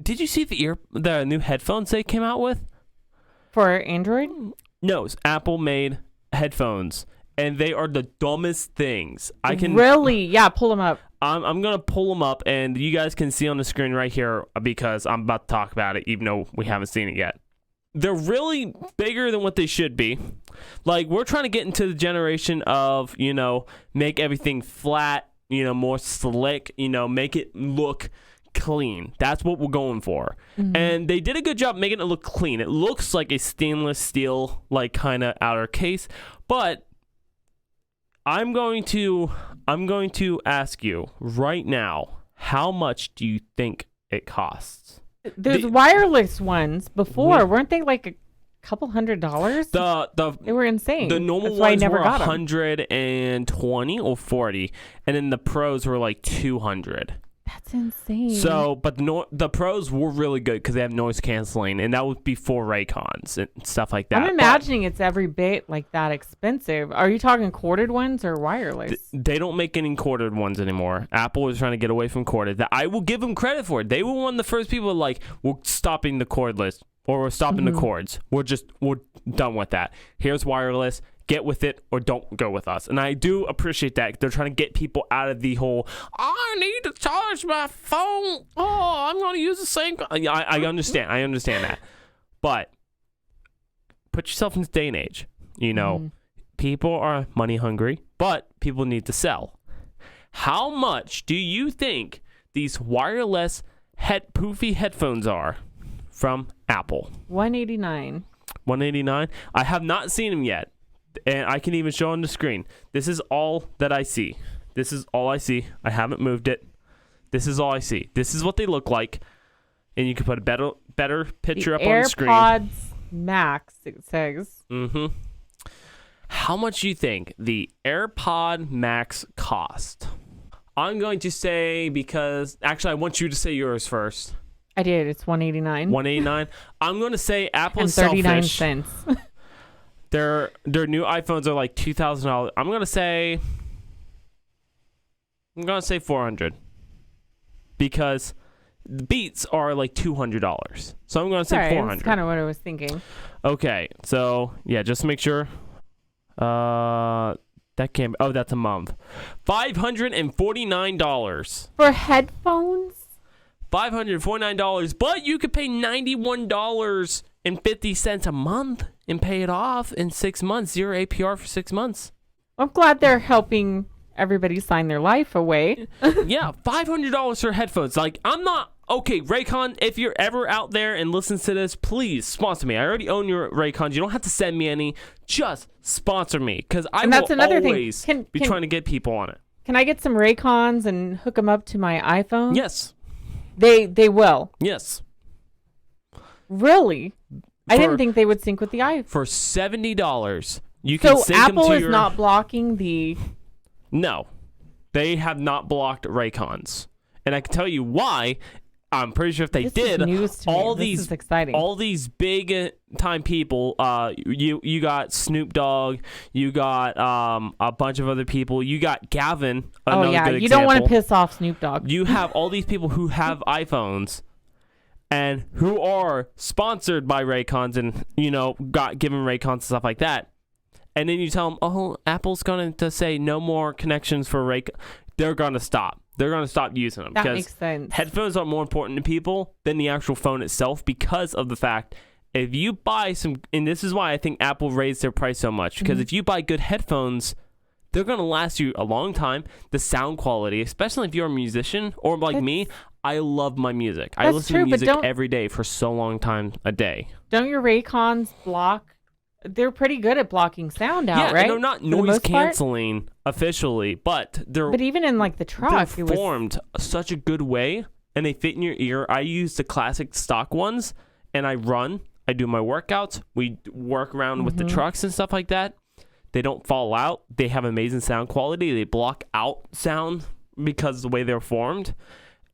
Did you see the new headphones they came out with? For Android? No, it's Apple made headphones, and they are the dumbest things. I can Really? Yeah, pull them up. I'm gonna pull them up, and you guys can see on the screen right here because I'm about to talk about it, even though we haven't seen it yet. They're really bigger than what they should be. Like, we're trying to get into the generation of, make everything flat, more slick, make it look clean. That's what we're going for. Mm-hmm. And they did a good job making it look clean. It looks like a stainless steel, like, kind of outer case. But I'm going to ask you right now, how much do you think it costs? There's wireless ones before, weren't they like a couple $100s? They were insane. The normal ones were $120 or $40, and then the pros were like $200. That's insane. So, but the pros were really good because they have noise canceling, and that was before Raycons and stuff like that. I'm imagining it's every bit like that expensive. Are you talking corded ones or wireless? They don't make any corded ones anymore. Apple is trying to get away from corded. I will give them credit for it. They were one of the first people we're stopping the cordless, or we're stopping the cords. We're done with that. Here's wireless. Get with it or don't go with us. And I do appreciate that. They're trying to get people out of the whole, I need to charge my phone. Oh, I'm going to use the same. I understand. I understand that. But put yourself in this day and age. People are money hungry, but people need to sell. How much do you think these wireless poofy headphones are from Apple? $189. $189? I have not seen them yet. And I can even show on the screen. This is all that I see. This is all I see. I haven't moved it. This is all I see. This is what they look like. And you can put a better picture up on the screen. AirPods Max, it says. Mm-hmm. How much do you think the AirPod Max cost? I'm going to say, because actually I want you to say yours first. I did. It's $189. $189. I'm going to say Apple's and 39 selfish. cents. Their new iPhones are like $2,000. I'm gonna say $400 because the Beats are like $200. So I'm gonna say $400. That's kind of what I was thinking. Okay, so yeah, just to make sure. That's a month. $549 for headphones. $549, but you could pay $91.50 a month and pay it off in 6 months. 0 APR for 6 months. I'm glad they're helping everybody sign their life away. Yeah, $500 for headphones. Like, I'm not... Okay, Raycon, if you're ever out there and listens to this, please sponsor me. I already own your Raycons. You don't have to send me any. Just sponsor me, because I will always be trying to get people on it. Can I get some Raycons and hook them up to my iPhone? Yes. They will? Yes. Really? I didn't think they would sync with the iPhone. For $70, you can sync Apple them to is not blocking the... No. They have not blocked Raycons. And I can tell you why. I'm pretty sure if they did, is news to me. This is exciting. All these big time people, you got Snoop Dogg, you got a bunch of other people, you got Gavin. Oh yeah, you don't want to piss off Snoop Dogg. You have all these people who have iPhones and who are sponsored by Raycons and got given Raycons and stuff like that. And then you tell them, oh, Apple's going to say no more connections for Raycon. They're going to stop. They're going to stop using them. That makes sense. Headphones are more important to people than the actual phone itself because of the fact if you buy some, and this is why I think Apple raised their price so much, because if you buy good headphones, they're going to last you a long time. The sound quality, especially if you're a musician or like me, I love my music. I listen to music every day for so long time a day. Don't your Raycons block? They're pretty good at blocking sound out, right? Yeah, they're not noise canceling officially, but they're... But even in like the truck, they're formed such a good way, and they fit in your ear. I use the classic stock ones, and I do my workouts. We work around with the trucks and stuff like that. They don't fall out. They have amazing sound quality. They block out sound because of the way they're formed.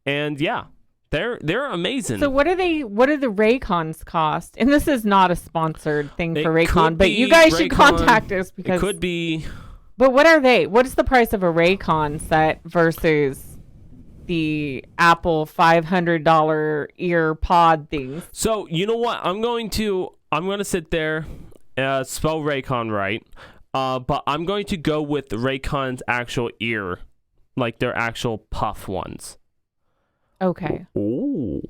And yeah, they're amazing. So what do the Raycons cost? And this is not a sponsored thing for Raycon, but you guys should contact us because it could be. But what are they? What is the price of a Raycon set versus the Apple $500 ear pod things. So you know what? I'm going to sit there, spell Raycon right, but I'm going to go with Raycon's actual ear, like their actual puff ones. Okay. Ooh.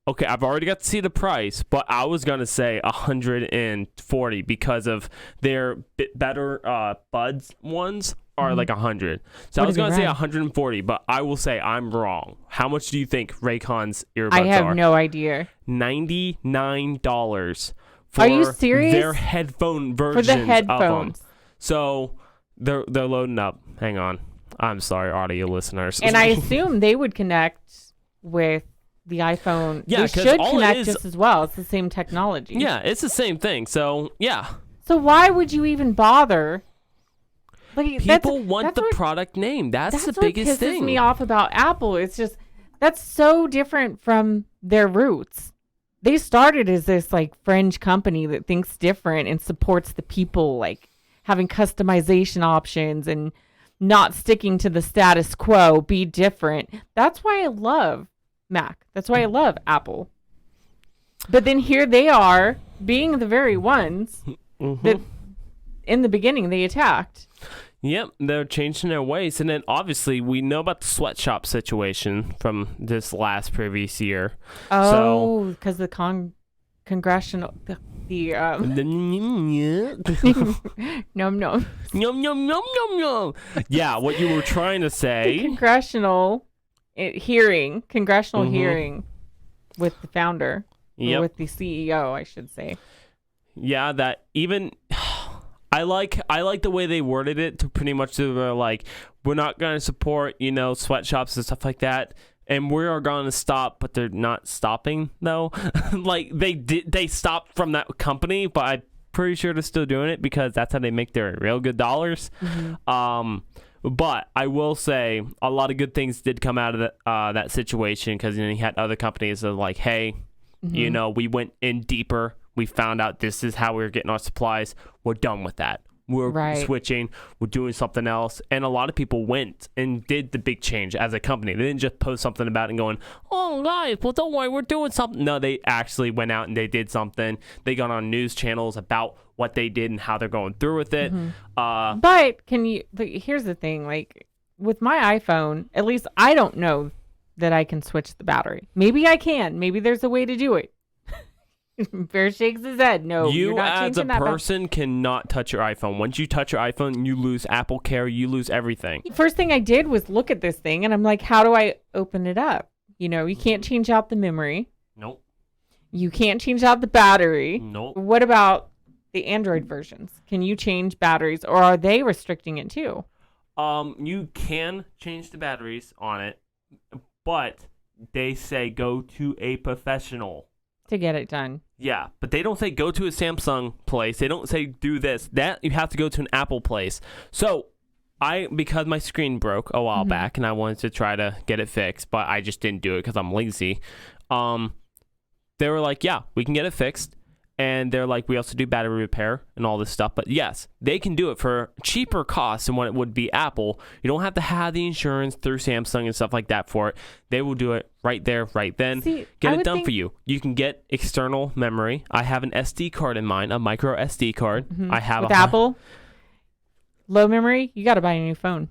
Okay, I've already got to see the price, but I was gonna say $140 because of their better Buds ones are like $100. So I was gonna say $140, but I will say I'm wrong. How much do you think Raycon's earbuds are? I have no idea. $99 for are you serious? Their headphone versions for the headphones. of them. So they're loading up. Hang on. I'm sorry, audio listeners. And I assume they would connect with the iPhone. Yeah, they should connect just as well. It's the same technology. Yeah, it's the same thing. So yeah. So why would you even bother? Like, people want the product name. That's the biggest thing. What pisses me off about Apple. It's just that's so different from their roots. They started as this like fringe company that thinks different and supports the people, like having customization options and not sticking to the status quo. Be different. That's why I love Mac. That's why I love Apple. But then here they are being the very ones that in the beginning they attacked. Yep, they're changing their ways. And then obviously we know about the sweatshop situation from this last previous year. Oh, because the congressional Nom nom. Yum, yum, yum, yum, yum. Yeah, what you were trying to say. The congressional hearing with the founder. Or with the CEO, I should say. Yeah, that even I like the way they worded it to pretty much to like, we're not going to support, sweatshops and stuff like that. And we are going to stop, but they're not stopping though. Like they stopped from that company, but I'm pretty sure they're still doing it because that's how they make their real good dollars. But I will say a lot of good things did come out of that situation because you had other companies that are like, hey, we went in deeper. We found out this is how we were getting our supplies. We're done with that. We're switching. We're doing something else. And a lot of people went and did the big change as a company. They didn't just post something about it and going, oh, guys, well, don't worry, we're doing something. No, they actually went out and they did something. They got on news channels about what they did and how they're going through with it. But here's the thing. Like with my iPhone, at least I don't know that I can switch the battery. Maybe I can. Maybe there's a way to do it. Bear shakes his head. No, you you're not as a person cannot touch your iPhone. Once you touch your iPhone, you lose Apple Care. You lose everything. First thing I did was look at this thing, and I'm like, how do I open it up? You can't change out the memory. Nope. You can't change out the battery. Nope. What about the Android versions? Can you change batteries, or are they restricting it too? You can change the batteries on it, but they say go to a professional to get it done. Yeah, but they don't say go to a Samsung place. They don't say do this. That you have to go to an Apple place. So because my screen broke a while back and I wanted to try to get it fixed, but I just didn't do it because I'm lazy. They were like, yeah, we can get it fixed. And they're like, we also do battery repair and all this stuff. But yes, they can do it for cheaper costs than what it would be Apple. You don't have to have the insurance through Samsung and stuff like that for it. They will do it right there, right then. Get it done for you. You can get external memory. I have an SD card in mine, a micro SD card. I have with Apple. Low memory, you got to buy a new phone.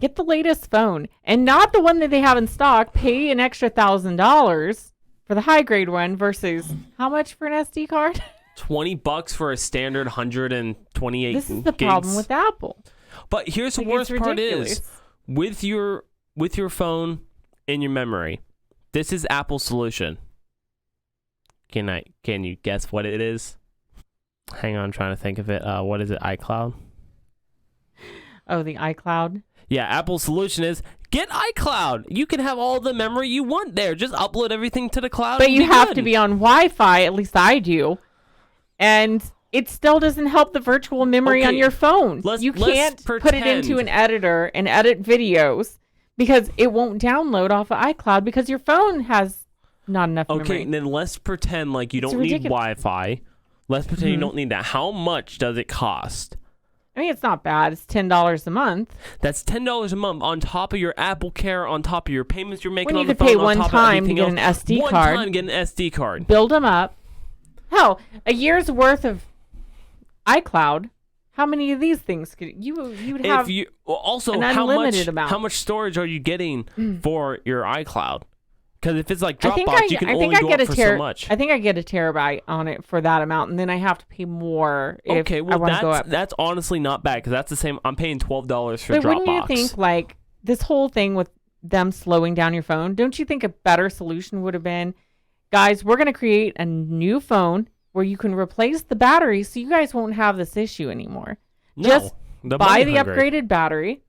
Get the latest phone. And not the one that they have in stock. Pay an extra $1,000 for the high grade one versus how much for an SD card? $20 for a standard 128 This is the gigs. problem with Apple. But here's the worst part is with your phone and your memory. This is Apple's solution. Can you guess what it is? Hang on, I'm trying to think of it. What is it? iCloud? Oh, the iCloud? Yeah, Apple's solution is get iCloud. You can have all the memory you want there. Just upload everything to the cloud. But you have to be on Wi-Fi, at least I do. And it still doesn't help the virtual memory on your phone. You can't put it into an editor and edit videos because it won't download off of iCloud because your phone has not enough memory. Okay, and then let's pretend like you don't need Wi-Fi. Let's pretend you don't need that. How much does it cost I mean, it's not bad. It's $10 a month. That's $10 a month on top of your Apple Care, on top of your payments you're making When you on the could pay phone, on one top of time to everything get an else. SD One card. time get an SD card. Build them up. Hell, a year's worth of iCloud. How many of these things could you'd have? If you also an how unlimited amount. much much storage are you getting for your iCloud? Because if it's like I think Dropbox, you can only go up for so much. I think I get a terabyte on it for that amount, and then I have to pay more if Okay, I well want to go up. that's honestly not bad because that's the same. I'm paying $12 for But Dropbox. wouldn't you think like this whole thing with them slowing down your phone? Don't you think a better solution would have been, guys, we're going to create a new phone where you can replace the battery, so you guys won't have this issue anymore. No, Just the buy money the hungry. upgraded battery.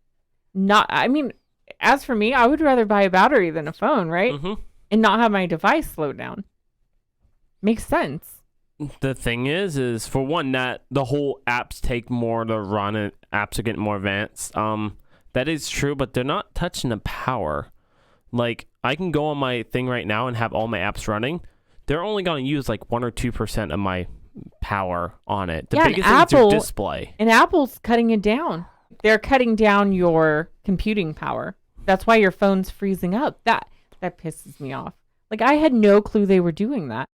I mean, as for me, I would rather buy a battery than a phone, right? Mhm. And not have my device slow down. Makes sense. The thing is for one that the whole apps take more to run and apps are getting more advanced. That is true, but they're not touching the power. Like I can go on my thing right now and have all my apps running. They're only going to use like 1 or 2% of my power on it. The Yeah, and biggest thing is your Apple- display. And Apple's cutting it down. They're cutting down your computing power. That's why your phone's freezing up. That pisses me off. Like I had no clue they were doing that.